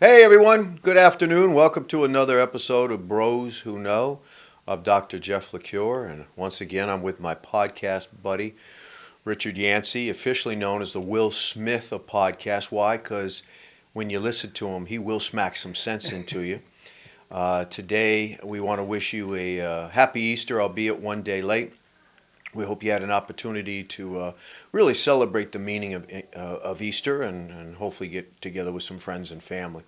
Hey everyone, good afternoon. Welcome to another episode of Bros Who Know. I'm Dr. Jeff LaCure, and once again I'm with my podcast buddy, Richard Yancey, officially known as the Will Smith of podcasts. Why? Because when you listen to him, he will smack some sense into you. Today we want to wish you a happy Easter, albeit one day late. We hope you had an opportunity to really celebrate the meaning of Easter and hopefully get together with some friends and family.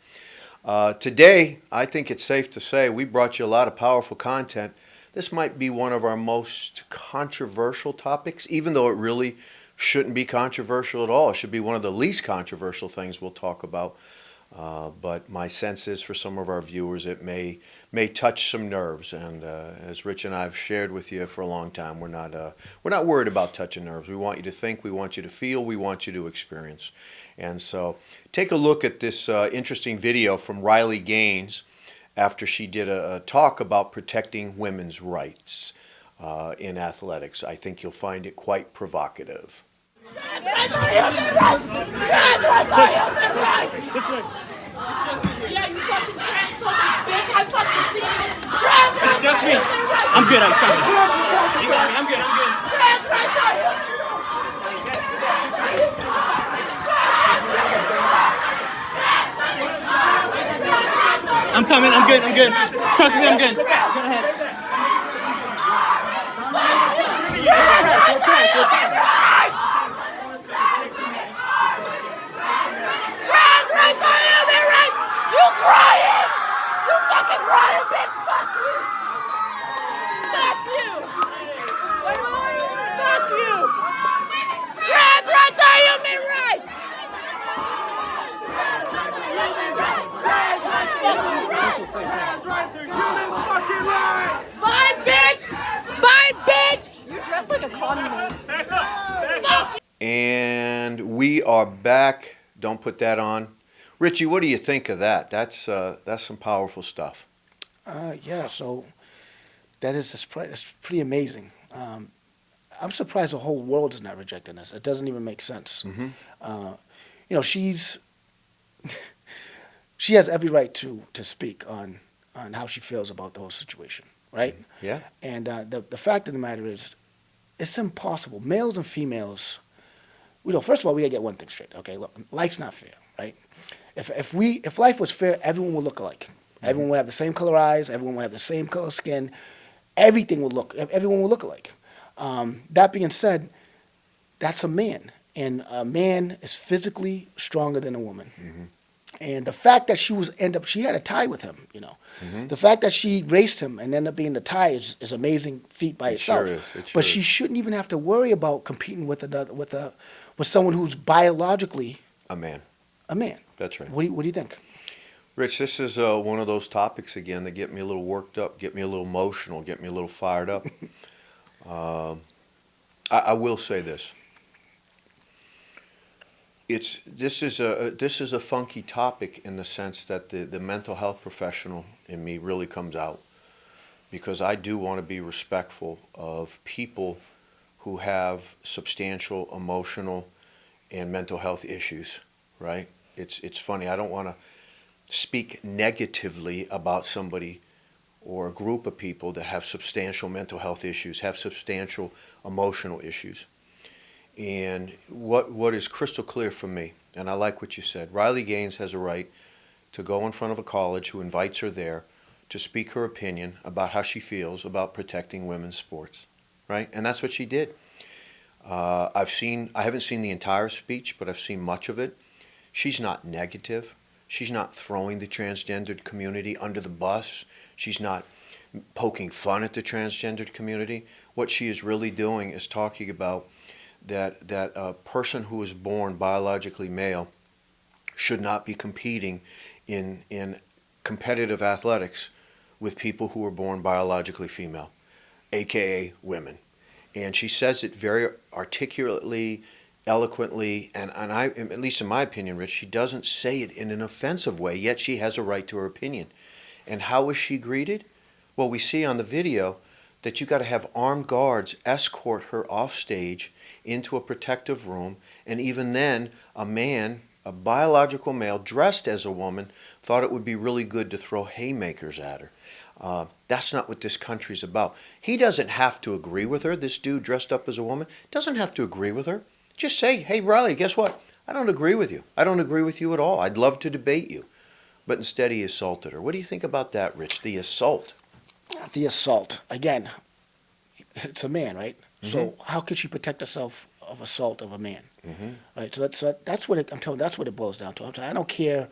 Today, I think it's safe to say we brought you a lot of powerful content. This might be one of our most controversial topics, even though it really shouldn't be controversial at all. It should be one of the least controversial things we'll talk about. But my sense is for some of our viewers it may touch some nerves, and as Rich and I have shared with you for a long time, we're not worried about touching nerves. We want you to think, we want you to feel, we want you to experience. And so take a look at this interesting video from Riley Gaines after she did a talk about protecting women's rights in athletics. I think you'll find it quite provocative. Trans rights are human rights! Trans rights are human rights! Yeah, you fucking transphobic bitch! I fucking see it! Trans rights Just are me. human rights! I'm good. I'm good. You got me. I'm good. Trans rights are human rights! I'm coming. I'm good. I'm good. Trust me. I'm good. Go ahead. Trans rights are human rights! You crying! You fucking crying, bitch! Fuck you! Fuck you! Fuck you! Trans rights are human rights! Trans rights are human fucking rights! Bye, bitch! Bye, bitch! You dress like a communist. And we are back. Don't put that on. Richie, what do you think of that? That's some powerful stuff. Yeah, so that's pretty amazing. I'm surprised the whole world is not rejecting this. It doesn't even make sense. She has every right to speak on how she feels about the whole situation, right? Yeah. And the fact of the matter is, it's impossible. Males and females, first of all, we gotta get one thing straight. Okay, look, life's not fair, right? If life was fair, everyone would look alike. Everyone would have the same color eyes. Everyone would have the same color skin. Everyone would look alike. That being said, that's a man, and a man is physically stronger than a woman. And the fact that she had a tie with him, the fact that she raced him and ended up being the tie is amazing feat by itself. Sure is. But she shouldn't even have to worry about competing with someone who's biologically A man. a man. That's right. What do you think? Rich, this is one of those topics again that get me a little worked up, get me a little emotional, get me a little fired up. I will say this. This is a funky topic in the sense that the mental health professional in me really comes out, because I do want to be respectful of people who have substantial emotional and mental health issues, right? It's funny. I don't want to speak negatively about somebody or a group of people that have substantial mental health issues, have substantial emotional issues. And what is crystal clear for me, and I like what you said, Riley Gaines has a right to go in front of a college who invites her there to speak her opinion about how she feels about protecting women's sports, right? And that's what she did. I haven't seen the entire speech, but I've seen much of it. She's not negative. She's not throwing the transgendered community under the bus. She's not poking fun at the transgendered community. What she is really doing is talking about that a person who is born biologically male should not be competing in competitive athletics with people who are born biologically female, aka women. And she says it very articulately, eloquently, and I, at least in my opinion, Rich, she doesn't say it in an offensive way, yet she has a right to her opinion. And how is she greeted? Well, we see on the video that you got to have armed guards escort her off stage into a protective room, and even then, a man a biological male dressed as a woman thought it would be really good to throw haymakers at her. That's not what this country's about. He doesn't have to agree with her. This dude dressed up as a woman doesn't have to agree with her. Just say, hey, Riley, guess what? I don't agree with you. I don't agree with you at all. I'd love to debate you. But instead he assaulted her. What do you think about that, Rich? The assault. The assault. Again, it's a man, right? So how could she protect herself of assault of a man? Right. So that's what I'm telling. That's what it boils down to. I'm saying I don't care.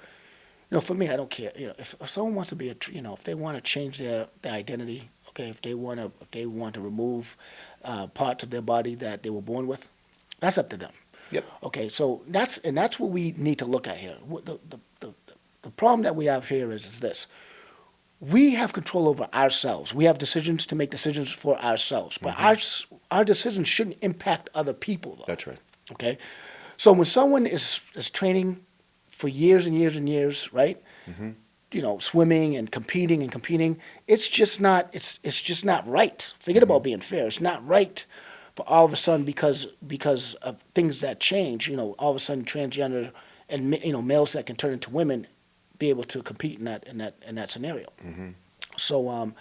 For me, I don't care. If someone wants to be if they want to change their identity, okay, if they want to remove parts of their body that they were born with, that's up to them. Yep. Okay. So that's what we need to look at here. The problem that we have here is this. We have control over ourselves. We have decisions to make decisions for ourselves. But our decisions shouldn't impact other people, though. That's right. Okay? So when someone is training for years and years and years, right? Swimming and competing, it's just not right. Forget about being fair. It's not right for all of a sudden because of things that change, all of a sudden transgender and males that can turn into women be able to compete in that scenario. So I'm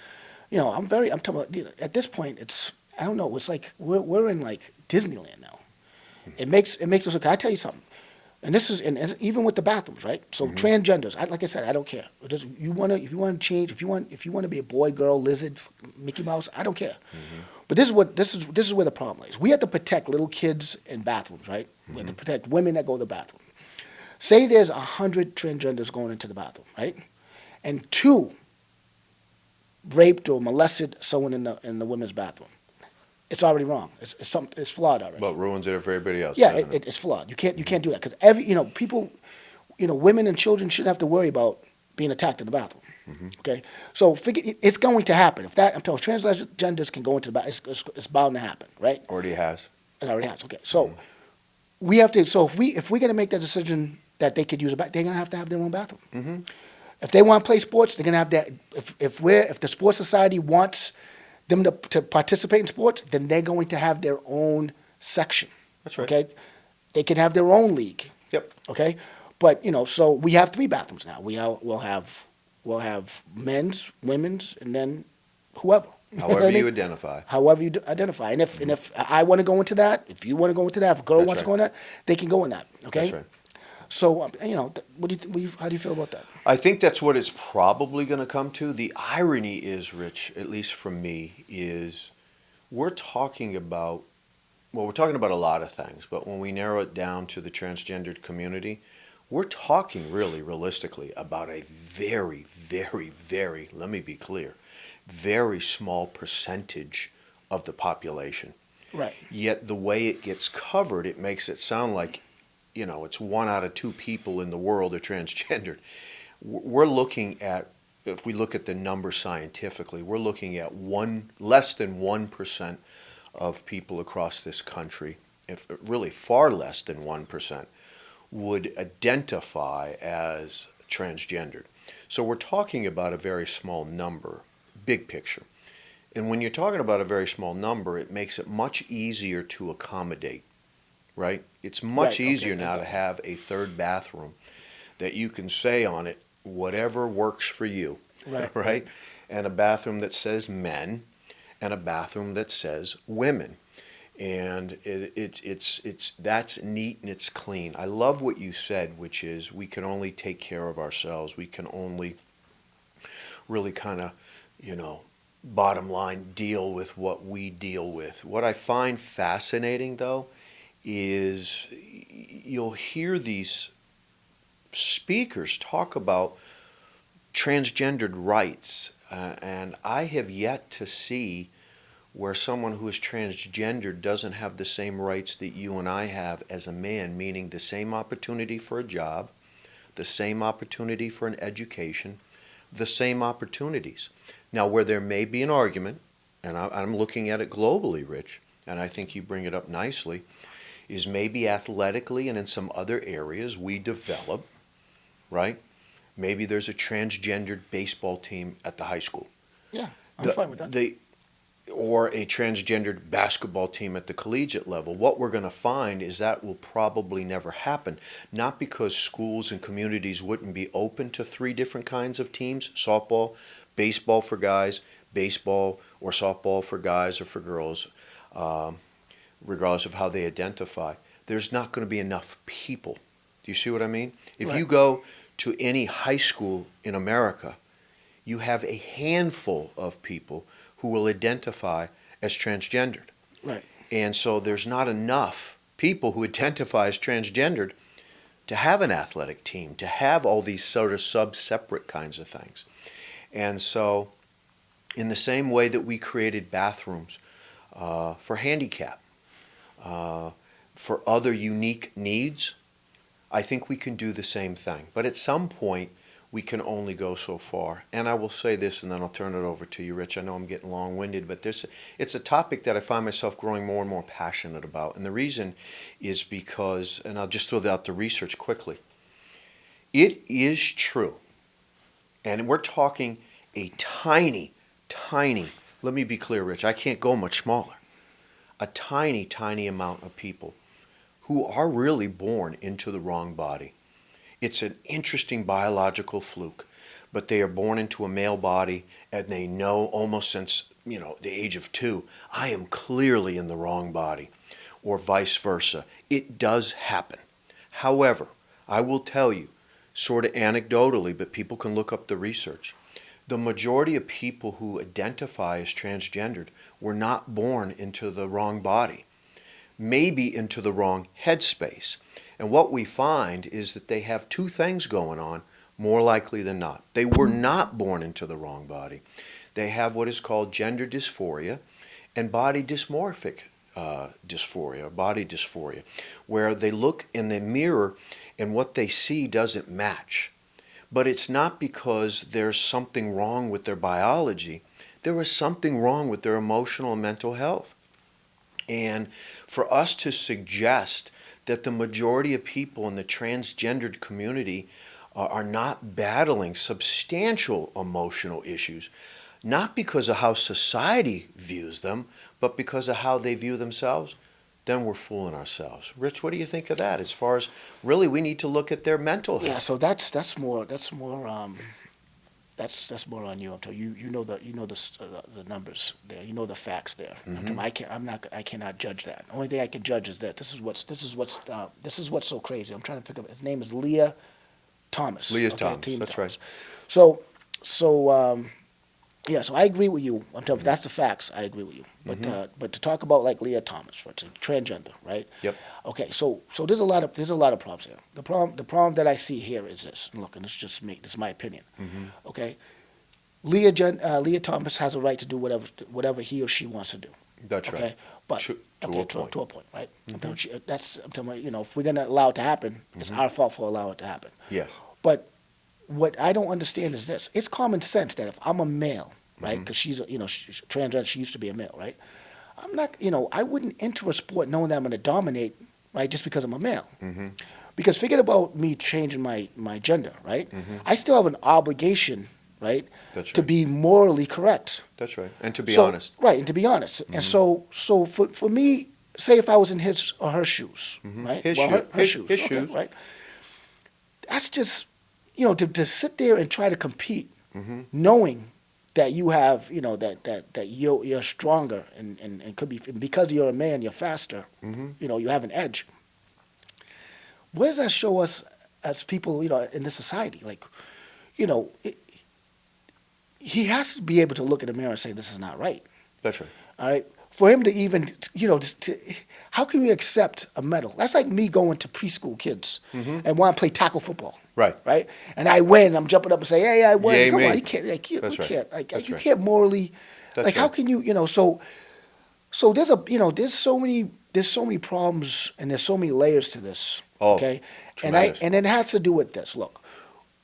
talking about, at this point I don't know, it's like we're in like Disneyland now. It makes us look. Can I tell you something? And this is and even with the bathrooms, right? So transgenders, like I said, I don't care. If you want to change, if you want to be a boy, girl, lizard, Mickey Mouse, I don't care. But this is where the problem is. We have to protect little kids in bathrooms, right? We have to protect women that go to the bathroom. Say there's 100 transgenders going into the bathroom, right? And 2 raped or molested someone in the women's bathroom. It's already wrong. It's flawed already. But ruins it for everybody else. Yeah, doesn't it? it's flawed. You can't do that because people, women and children shouldn't have to worry about being attacked in the bathroom. Okay, so it's going to happen. I'm telling you, transgenders can go into the bathroom. It's bound to happen, right? Already has. It already has. Okay, so we have to. So if we're going to make that decision that they could use they're going to have their own bathroom. If they want to play sports, they're going to have that. If the sports society wants them to participate in sports, then they're going to have their own section. That's right. Okay, they can have their own league. Yep. Okay, but so we have 3 bathrooms now. We'll have men's, women's, and then whoever. However you identify. However you identify, and if I want to go into that, if you want to go into that, if a girl wants to go in that, they can go in that. Okay. That's right. So what do how do you feel about that? I think that's what it's probably going to come to. The irony is, Rich, at least for me, is we're talking about a lot of things, but when we narrow it down to the transgendered community, we're talking really realistically about a very, very, very, let me be clear, very small percentage of the population. Right. Yet the way it gets covered, it makes it sound like it's 1 out of 2 people in the world are transgendered. We're looking at, if we look at the number scientifically, we're looking at less than 1% of people across this country, if really far less than 1%, would identify as transgendered. So we're talking about a very small number, big picture. And when you're talking about a very small number, it makes it much easier to accommodate. Right? It's much easier now to have a 3rd bathroom that you can say on it whatever works for you. Right? And a bathroom that says men and a bathroom that says women. And it's that's neat and it's clean. I love what you said, which is we can only take care of ourselves. We can only really kind of, bottom line, deal with what we deal with. What I find fascinating, though, is you'll hear these speakers talk about transgendered rights, and I have yet to see where someone who is transgender doesn't have the same rights that you and I have as a man, meaning the same opportunity for a job, the same opportunity for an education, the same opportunities. Now, where there may be an argument, and I'm looking at it globally, Rich, and I think you bring it up nicely, is maybe athletically and in some other areas we develop, right? Maybe there's a transgendered baseball team at the high school. Yeah, I'm fine with that. or a transgendered basketball team at the collegiate level, what we're going to find is that will probably never happen. Not because schools and communities wouldn't be open to 3 different kinds of teams: softball, baseball for guys, baseball or softball for guys or for girls, regardless of how they identify. There's not going to be enough people. Do you see what I mean? If Right. you go to any high school in America, you have a handful of people who will identify as transgendered. Right. And so there's not enough people who identify as transgendered to have an athletic team, to have all these sort of sub-separate kinds of things. And so in the same way that we created bathrooms for handicap, for other unique needs, I think we can do the same thing. But at some point, we can only go so far. And I will say this, and then I'll turn it over to you, Rich. I know I'm getting long-winded, but it's a topic that I find myself growing more and more passionate about. And the reason is because, and I'll just throw out the research quickly, it is true, and we're talking a tiny, let me be clear, Rich, I can't go much smaller, a tiny amount of people who are really born into the wrong body. It's an interesting biological fluke, but they are born into a male body and they know almost since, the age of 2, I am clearly in the wrong body, or vice versa. It does happen. However, I will tell you, sort of anecdotally, but people can look up the research, the majority of people who identify as transgendered were not born into the wrong body, maybe into the wrong headspace. And what we find is that they have 2 things going on, more likely than not. They were not born into the wrong body. They have what is called gender dysphoria and body dysmorphic dysphoria, body dysphoria, where they look in the mirror and what they see doesn't match. But it's not because there's something wrong with their biology. There is something wrong with their emotional and mental health. And for us to suggest that the majority of people in the transgendered community are not battling substantial emotional issues, not because of how society views them, but because of how they view themselves, then we're fooling ourselves. Rich, what do you think of that? As far as really, we need to look at their mental health. Yeah. So that's more on you. I'm telling you. You know the numbers there. You know the facts there. Mm-hmm. I cannot judge that. The only thing I can judge is that this is what's so crazy. I'm trying to pick up. His name is Leah Thomas. Leah Thomas. Team That's Thomas. right. So I agree with you. I'm telling you, if that's the facts, I agree with you. But to talk about like Leah Thomas, for instance, transgender, right? Yep. Okay, so there's a lot of problems here. The problem that I see here is this. And look, and it's just me. This is my opinion. Mm-hmm. Okay, Leah Thomas has a right to do whatever he or she wants to do. That's Okay, right. but To a point. to a point, right? I'm telling you, if we're gonna allow it to happen, it's our fault for allowing it to happen. Yes. But what I don't understand is this: it's common sense that if I'm a male, right? Because she's transgender, she used to be a male, right? I'm not, I wouldn't enter a sport knowing that I'm going to dominate, right? Just because I'm a male. Mm-hmm. Because forget about me changing my gender, right? Mm-hmm. I still have an obligation, right? That's To right. be morally correct. That's right. And to be honest. Right, and to be honest. And so for me, say if I was in his or her shoes, right? His her shoes. shoes. His okay, shoes. right? That's just, to sit there and try to compete, knowing that you have, that you're stronger and could be, and because you're a man, you're faster, you have an edge. Where does that show us as people, in this society? Like, he has to be able to look in the mirror and say, this is not right. That's right. All right. For him to even, how can we accept a medal? That's like me going to preschool kids and want to play tackle football. Right. Right. And I win. I'm jumping up and say, "Hey, I won!" Yay, Come me. on, you can't. Like, you That's right. can't. Like, That's you right. can't morally. That's like, how right. can you? So there's there's so many problems and there's so many layers to this. Oh, okay. tremendous. And it has to do with this. Look.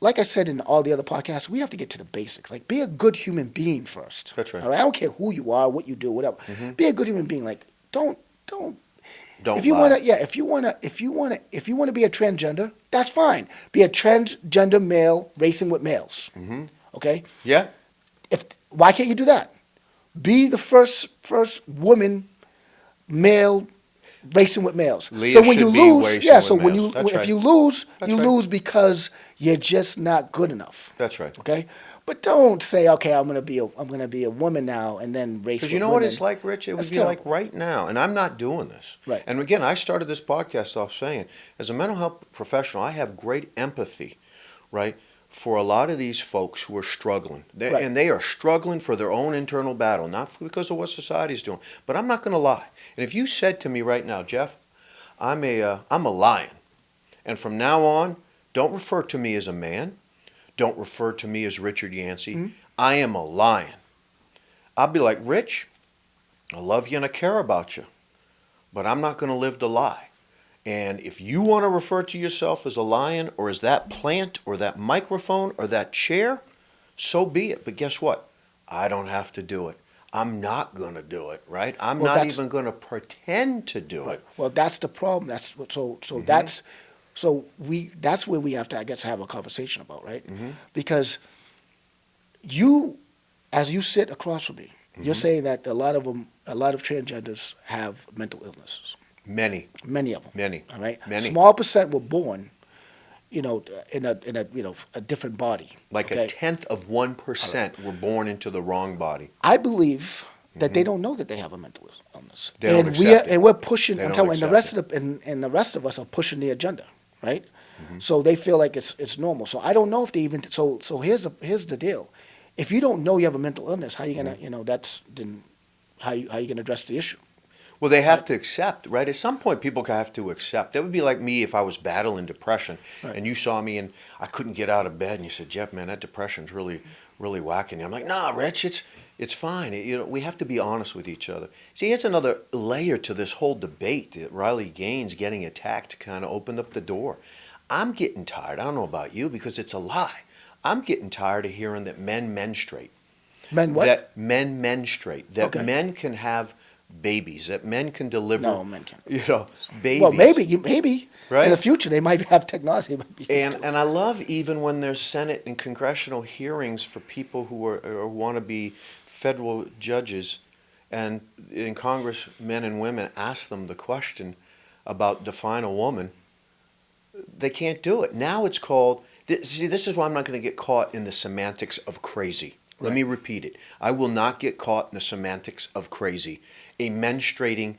Like I said in all the other podcasts, we have to get to the basics. Like, be a good human being first. That's right. All right? I don't care who you are, what you do, whatever. Be a good human being. Like, don't. Don't If you lie. want to, if you want to be a transgender, that's fine. Be a transgender male racing with males. Okay. Yeah. Why can't you do that? be the first woman, male, racing with males. Leah So when should you be lose, racing yeah. with So when males. you That's if right. you lose, That's you right. lose because you're just not good enough. That's right. Okay, but don't say, okay, I'm gonna be a woman now and then race. Because with you know women. what it's like, Rich? It would That's be like terrible. right now, and I'm not doing this. Right. And again, I started this podcast off saying, as a mental health professional, I have great empathy, right, for a lot of these folks who are struggling. Right. And they are struggling for their own internal battle, not because of what society's doing. But I'm not going to lie. And if you said to me right now, Jeff, I'm a lion, and from now on, don't refer to me as a man. Don't refer to me as Richard Yancey. Mhm. I am a lion. I'll be like, Rich, I love you and I care about you, but I'm not going to live the lie. And if you want to refer to yourself as a lion or as that plant or that microphone or that chair, so be it. But guess what? I don't have to do it. I'm not going to do it, right? I'm Well, not that's- even going to pretend to do it. Well, that's the problem. That's what. So Mm-hmm. that's where we have to, I guess, have a conversation about, right? Mhm. Because you, as you sit across from me, you're Mm-hmm. saying that a lot of transgenders have mental illnesses. Many, Many of them. many, All right. many. Small percent were born, in a a different body. Like okay? a tenth of 1% were born into the wrong body. I believe that they don't know that they have a mental illness. Mm-hmm. They don't and accept it. and we're pushing. They I'm don't telling you, and the accept rest of and the rest of us are pushing the agenda, right? Mm-hmm. So they feel like it's normal. So I don't know if they even. So here's the deal. If you don't know you have a mental illness, how you gonna Mm-hmm. how you gonna address the issue? Well, they have to accept, right? At some point, people have to accept. It would be like me if I was battling depression, Right. and you saw me and I couldn't get out of bed, and you said, "Jeff, man, that depression's really, really whacking you." I'm like, "Nah, Rich, it's fine." We have to be honest with each other. See, here's another layer to this whole debate that Riley Gaines getting attacked kind of opened up the door. I'm getting tired. I don't know about you because it's a lie. I'm getting tired of hearing that men menstruate. Men what? That men menstruate. That Okay. men can have babies. That men can deliver. No, men can't. Babies. Well, maybe Right? in the future they might have technology. And I love even when there's Senate and congressional hearings for people who are or want to be federal judges, and in Congress, men and women ask them the question about define a woman. They can't do it. Now it's called. See, this is why I'm not going to get caught in the semantics of crazy. Let Right. me repeat it. I will not get caught in the semantics of crazy. A menstruating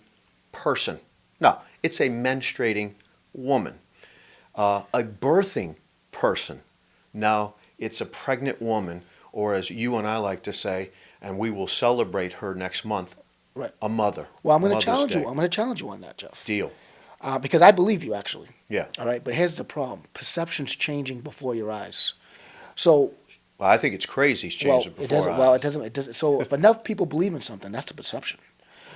person. No, it's a menstruating woman. A birthing person. No, it's a pregnant woman, or as you and I like to say, and we will celebrate her next month, Right. a mother. Well, I'm going to Mother's challenge you. Day. I'm going to challenge you on that, Jeff. Deal. Because I believe you, actually. Yeah. All right, but here's the problem: perception's changing before your eyes. So, Well, I think it's crazy. It's well, changed it before. it doesn't. our Well, eyes. it doesn't. It doesn't. So, if enough people believe in something, that's the perception.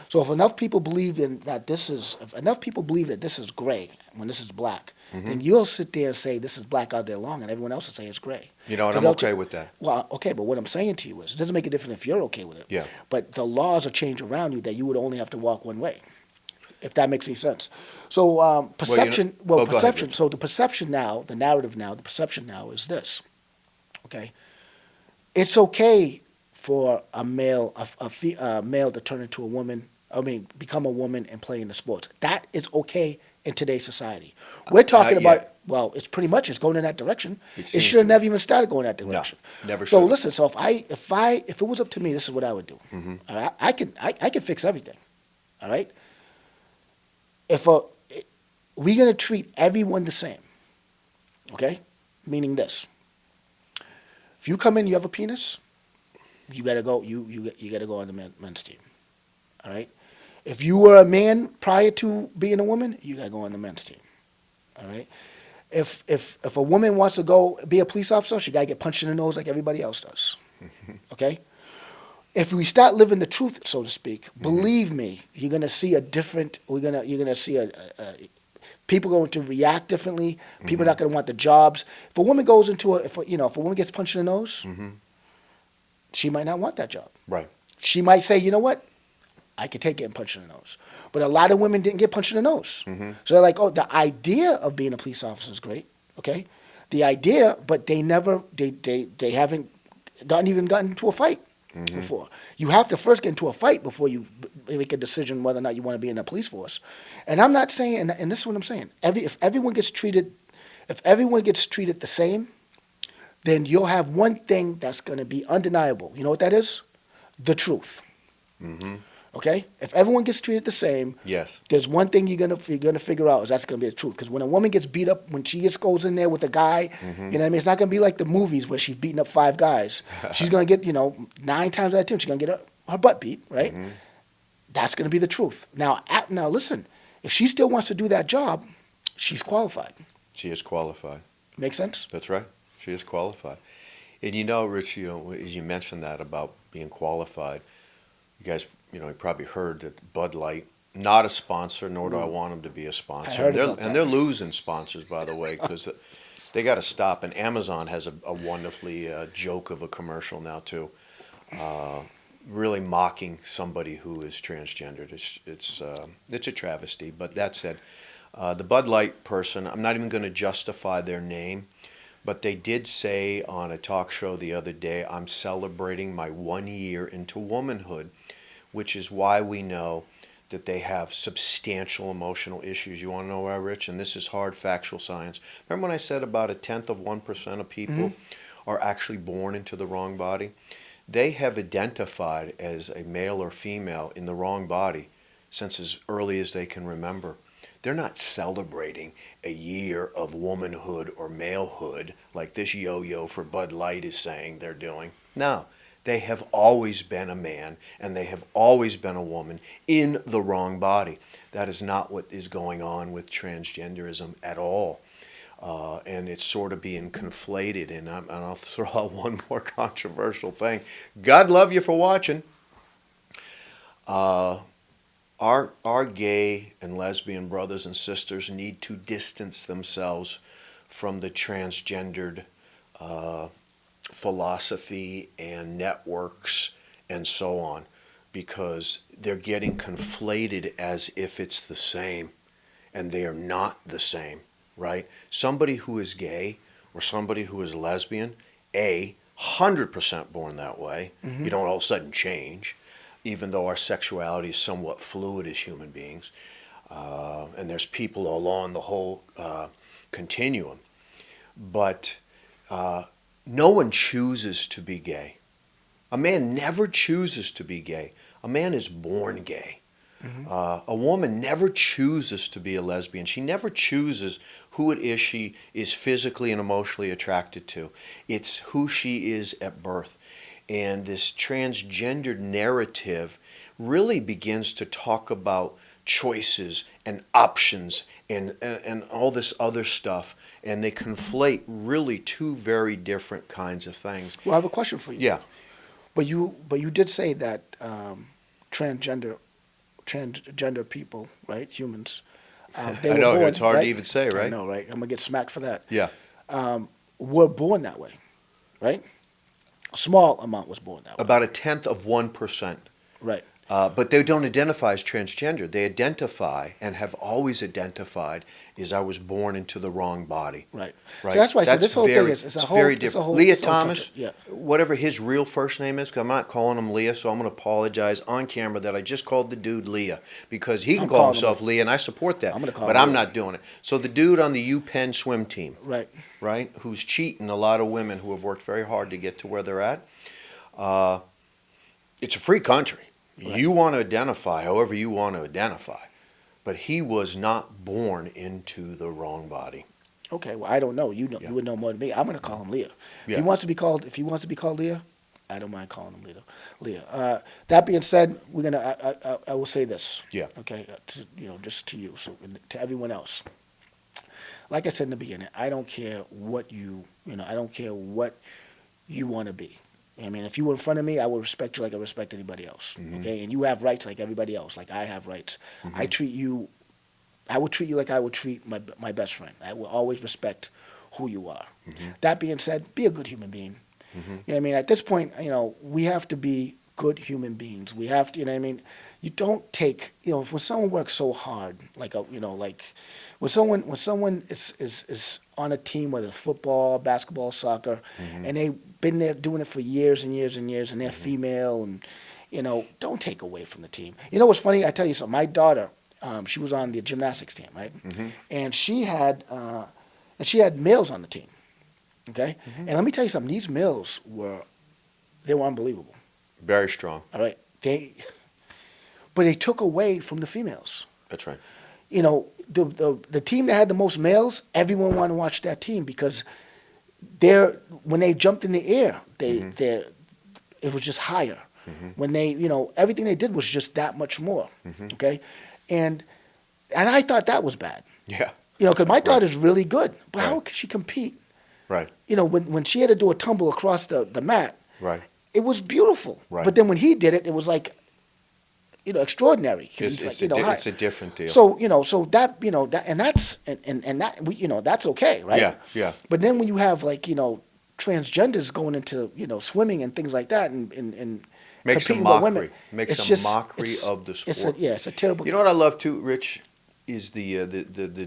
So, if enough people believe if enough people believe that this is gray when this is black, Mm-hmm. then you'll sit there and say this is black all day long, and everyone else will say it's gray. You know, and 'Cause I'm they'll okay ta- with that. Well, okay, but what I'm saying to you is, it doesn't make a difference if you're okay with it. Yeah. But the laws will change around you that you would only have to walk one way, if that makes any sense. So perception. go ahead, Perception. Rich. So the perception now, the narrative now, the perception now is this. Okay. It's okay for a male, a male to turn into a woman. I mean, become a woman and play in the sports. That is okay in today's society. We're talking Not about. yet. Well, it's pretty much it's going in that direction. It It seems should to have be. never even started going that direction. never So should. listen. So if it was up to me, this is what I would do. Mm-hmm. All right? I can fix everything. All right. We're gonna treat everyone the same. Okay, meaning this: if you come in, you have a penis, you gotta go. You gotta go on the men's team. All right. If you were a man prior to being a woman, you gotta go on the men's team. All right. If a woman wants to go be a police officer, she gotta get punched in the nose like everybody else does. Okay. If we start living the truth, so to speak, believe me, you're gonna see a different. You're gonna see people going to react differently. People are not gonna want the jobs. If a woman goes into if a woman gets punched in the nose, she might not want that job. Right. She might say, you know what, I could take getting punched in the nose. But a lot of women didn't get punched in the nose. So they're like, oh, the idea of being a police officer is great, okay? The idea, but they haven't gotten into a fight. before. You have to first get into a fight before you make a decision whether or not you want to be in the police force. And I'm not saying, and this is what I'm saying, if everyone gets treated the same, then you'll have one thing that's going to be undeniable. You know what that is? The truth. Mm-hmm. Okay? If everyone gets treated the same, Yes. there's one thing you're gonna figure out is that's gonna be the truth. Because when a woman gets beat up, when she goes in there with a guy, you know what I mean? It's not gonna be like the movies where she's beating up 5 guys. She's gonna get, 9 times out of 10, she's gonna get her butt beat, right? That's gonna be the truth. Now listen, if she still wants to do that job, she's qualified. She is qualified. Make sense? That's right. She is qualified. And Rich, as you mentioned that about being qualified, you guys, you probably heard that Bud Light, not a sponsor, nor do I want them to be a sponsor. I heard about that. And they're losing sponsors, by the way, because they got to stop. And Amazon has a wonderfully joke of a commercial now too, really mocking somebody who is transgendered. It's a travesty. But that said, the Bud Light person, I'm not even going to justify their name, but they did say on a talk show the other day, I'm celebrating my 1 year into womanhood, which is why we know that they have substantial emotional issues. You want to know why, Rich? And this is hard factual science. Remember when I said about 1/10 of people are actually born into the wrong body? They have identified as a male or female in the wrong body since as early as they can remember. They're not celebrating a year of womanhood or malehood like this yo-yo for Bud Light is saying they're doing. No, they have always been a man and they have always been a woman in the wrong body. That is not what is going on with transgenderism at all. And it's sort of being conflated. And I'll throw out one more controversial thing. God love you for watching. Our gay and lesbian brothers and sisters need to distance themselves from the transgendered philosophy and networks and so on, because they're getting conflated as if it's the same, and they are not the same, right? Somebody who is gay or somebody who is lesbian, 100% born that way. You don't all of a sudden change, even though our sexuality is somewhat fluid as human beings. And there's people along the whole continuum. But no one chooses to be gay. A man never chooses to be gay. A man is born gay. A woman never chooses to be a lesbian. She never chooses who it is she is physically and emotionally attracted to. It's who she is at birth. And this transgendered narrative really begins to talk about choices and options and all this other stuff. And they conflate really two very different kinds of things. Well, I have a question for you. Yeah. But you did say that transgender people, right, humans. They I were know, born, it's hard right? to even say, right? I know, right? I'm gonna get smacked for that. Yeah. Were born that way, right? A small amount was born that way. About 1/10%. Right. But they don't identify as transgender. They identify and have always identified as I was born into the wrong body. Right. Right. So that's why I said this whole very, thing is it's a it's whole very it's a different. whole- Leah it's a whole Thomas, country. Yeah. whatever his real first name is, 'cause I'm not calling him Leah, so I'm going to apologize on camera that I just called the dude Leah, because he can I'm call calling himself him- Leah, and I support that. I'm gonna call but him I'm Leah. not doing it. So the dude on the UPenn swim team, Right. right, who's cheating a lot of women who have worked very hard to get to where they're at. It's a free country. Right. You want to identify however you want to identify, but he was not born into the wrong body. Okay. Well, I don't know. You know, Yeah. you would know more than me. I'm gonna call him Leah. Yeah. If he wants to be called Leah, I don't mind calling him Leah. That being said, we're gonna. I will say this. Yeah. Okay. Just to you, so to everyone else. Like I said in the beginning, I don't care what I don't care what you want to be. I mean, if you were in front of me, I would respect you like I respect anybody else. Okay, and you have rights like everybody else, like I have rights. I would treat you like I would treat my best friend. I will always respect who you are. That being said, be a good human being. You know what I mean? At this point, we have to be good human beings. We have to, you know what I mean? You don't take, when someone works so hard, like when someone is on a team, whether it's football, basketball, soccer, and they've been there doing it for years and years and years, and they're female, and don't take away from the team. You know what's funny? I tell you something. My daughter, she was on the gymnastics team, right? And she had males on the team. Okay, and let me tell you something. These males were unbelievable. Very strong. All right, but they took away from the females. That's right. The team that had the most males, everyone wanted to watch that team because when they jumped in the air, it was just higher. When they, everything they did was just that much more. Okay, and I thought that was bad. Yeah. Because my daughter's really good, but how could she compete? Right. When she had to do a tumble across the mat, right, it was beautiful. Right. But then when he did it, it was like, extraordinary. It's a different deal. So so that that and that that's okay, right? Yeah, yeah. But then when you have transgenders going into swimming and things like that and makes a competing with mockery. Women, Makes it's a just, mockery of the sport. It's a terrible. You know what I love too, Rich, is the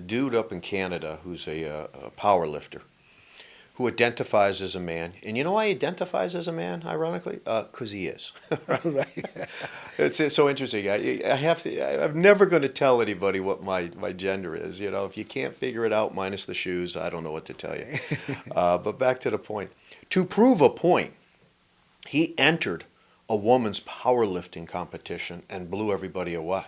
dude up in Canada who's a power lifter, who identifies as a man. And you know why he identifies as a man, ironically? Because he is. Right. It's so interesting. I'm never going to tell anybody what my gender is. If you can't figure it out minus the shoes, I don't know what to tell you. But back to the point. To prove a point, he entered a woman's powerlifting competition and blew everybody away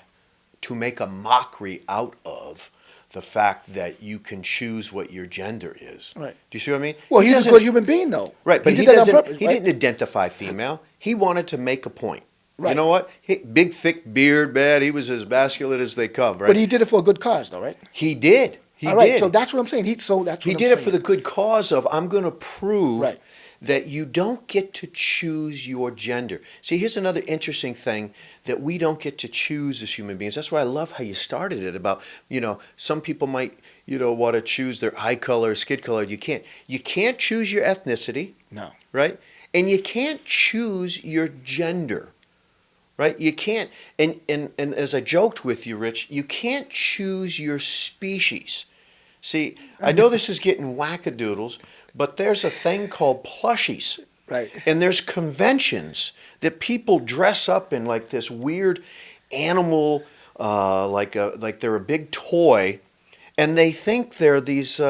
to make a mockery out of the fact that you can choose what your gender is. Right. Do you see what I mean? Well, he's a good human being, though. Right, but he did that on purpose, he right? didn't identify female. He wanted to make a point. Right. You know what? Big, thick beard, man. He was as masculine as they come, right? But he did it for a good cause, though, right? He did. He All right, did. so that's what I'm saying. He did it for the good cause of, I'm going to prove Right. that you don't get to choose your gender. See, here's another interesting thing, that we don't get to choose as human beings. That's why I love how you started it about, some people might, want to choose their eye color, skin color. You can't. You can't choose your ethnicity. No. Right? And you can't choose your gender. Right? You can't, and as I joked with you, Rich, you can't choose your species. See, I know this is getting wackadoodles, but there's a thing called plushies. Right. And there's conventions that people dress up in like this weird animal, like they're a big toy, and they think they're these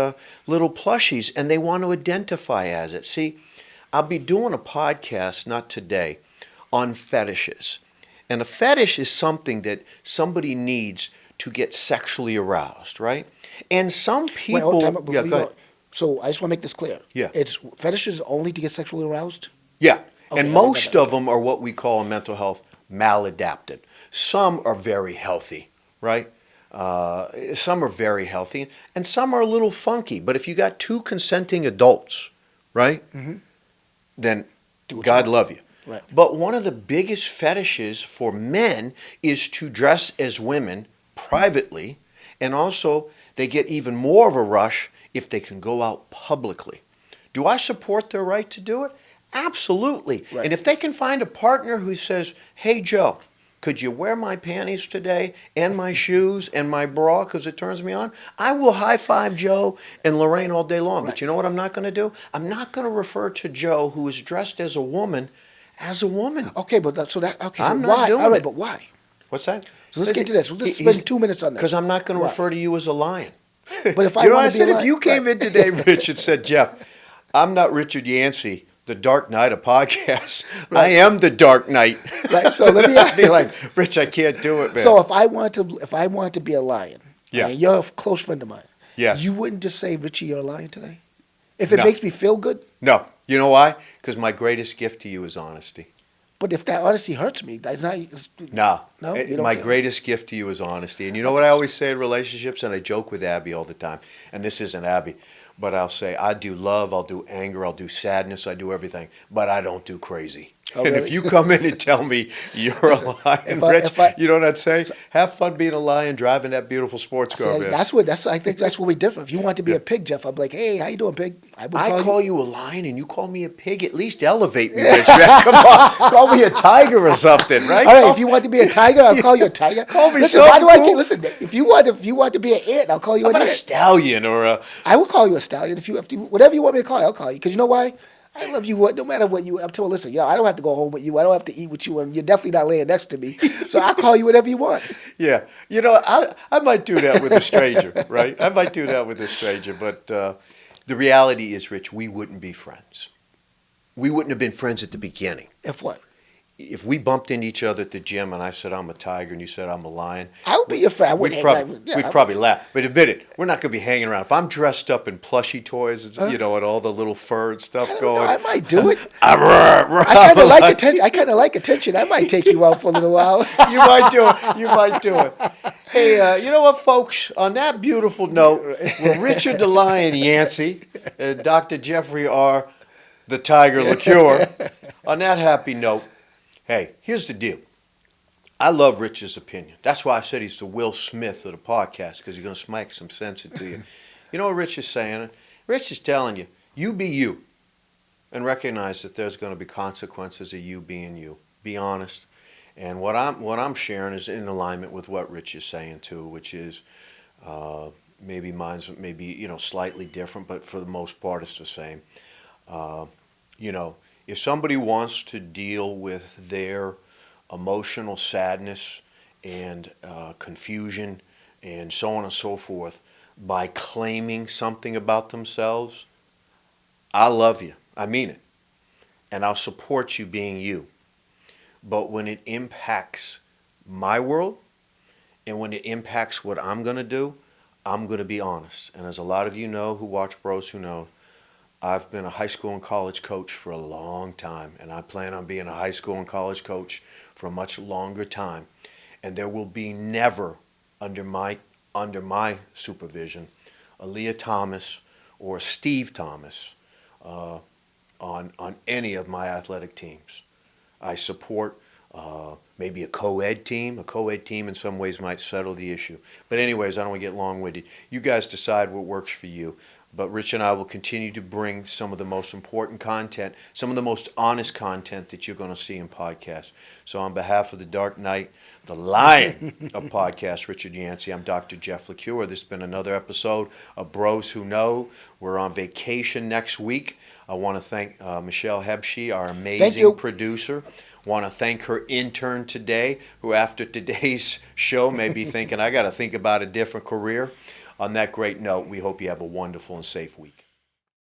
little plushies, and they want to identify as it. See, I'll be doing a podcast, not today, on fetishes. And a fetish is something that somebody needs to get sexually aroused, right? And some people... Time out before yeah, you go go. ahead. So I just want to make this clear. Yeah. It's fetishes only to get sexually aroused? Yeah. Okay, And most of them are what we call in mental health maladapted. Some are very healthy, right? Some are very healthy, and some are a little funky. But if you got two consenting adults, right, then God love you. Right. But one of the biggest fetishes for men is to dress as women privately, and also they get even more of a rush if they can go out publicly. Do I support their right to do it? Absolutely. Right. And if they can find a partner who says, hey, Joe, could you wear my panties today and my shoes and my bra because it turns me on? I will high-five Joe and Lorraine all day long. Right. But you know what I'm not going to do? I'm not going to refer to Joe, who is dressed as a woman, as a woman. Okay, but okay. So I'm why? not doing All right, it. but why? What's that? So let's get to this. Let's spend 2 minutes on this. Because I'm not going to Why? refer to you as a lion. But if I You know what want I to be said? a If lion- you came right. in today, Rich, and said, Jeff, I'm not Richard Yancey, the Dark Knight of podcasts. Right. I am the Dark Knight. Right, so let me I'd be like, Rich, I can't do it, man. So if I want to be a lion, Yeah. and you're a close friend of mine, Yes. you wouldn't just say, Richie, you're a lion today? If it No. makes me feel good? No. You know why? Because my greatest gift to you is honesty. But if that honesty hurts me, that's not... No. No? You don't My care? greatest gift to you is honesty. And you know what I always say in relationships, and I joke with Abby all the time, and this isn't Abby, but I'll say, I do love, I'll do anger, I'll do sadness, I do everything, but I don't do crazy. Oh, And really? if you come in and tell me you're a lion, Rich, you know what I'd say? Have fun being a lion, driving that beautiful sports car, See, man. I think that's where we differ. If you want to be a pig, Jeff, I'd be like, hey, how you doing, pig? I would I call you. you a lion and you call me a pig. At least elevate me, Rich. Man. Come on, call me a tiger or something, right? All right, if you want to be a tiger, I'll call you a tiger. Call me listen, why do something I cool. listen? If you want to be an ant, I'll call you How an about a ant. stallion or a? I will call you a stallion if you whatever you want me to call you, I'll call you. Because you know why? I love you. No matter what you. I'm told. Listen, I don't have to go home with you. I don't have to eat with you, and you're definitely not laying next to me. So I'll call you whatever you want. Yeah, you know, I might do that with a stranger, right? I might do that with a stranger, but the reality is, Rich, we wouldn't be friends. We wouldn't have been friends at the beginning. If what? If we bumped into each other at the gym and I said I'm a tiger and you said I'm a lion, I would be your friend. I we'd wouldn't probably laugh. But admit it, we're not going to be hanging around. If I'm dressed up in plushy toys, and all the little fur and stuff going, I might do it. I I kind of like attention. I kind of like attention. I might take you out for a little while. You might do it. You might do it. Hey, you know what, folks? On that beautiful note, with Richard the Lion Yancey and Dr. Jeffrey R. the Tiger LaCure, on that happy note, hey, here's the deal. I love Rich's opinion. That's why I said he's the Will Smith of the podcast, because he's going to smack some sense into you. You know what Rich is saying? Rich is telling you, you be you, and recognize that there's going to be consequences of you being you. Be honest. And what I'm sharing is in alignment with what Rich is saying too, which is maybe mine's slightly different, but for the most part it's the same. If somebody wants to deal with their emotional sadness and confusion and so on and so forth by claiming something about themselves, I love you. I mean it. And I'll support you being you. But when it impacts my world and when it impacts what I'm going to do, I'm going to be honest. And as a lot of you know who watch Bros Who Know, I've been a high school and college coach for a long time, and I plan on being a high school and college coach for a much longer time. And there will be never under my supervision a Leah Thomas or a Steve Thomas on any of my athletic teams. I support maybe a co-ed team. A co-ed team in some ways might settle the issue. But anyways, I don't want to get long-winded. You guys decide what works for you. But Rich and I will continue to bring some of the most important content, some of the most honest content that you're going to see in podcasts. So on behalf of the Dark Knight, the Lion of podcasts, Richard Yancey, I'm Dr. Jeff LaCure. This has been another episode of Bros Who Know. We're on vacation next week. I want to thank Michelle Hebshe, our amazing producer. Want to thank her intern today, who after today's show may be thinking, I got to think about a different career. On that great note, we hope you have a wonderful and safe week.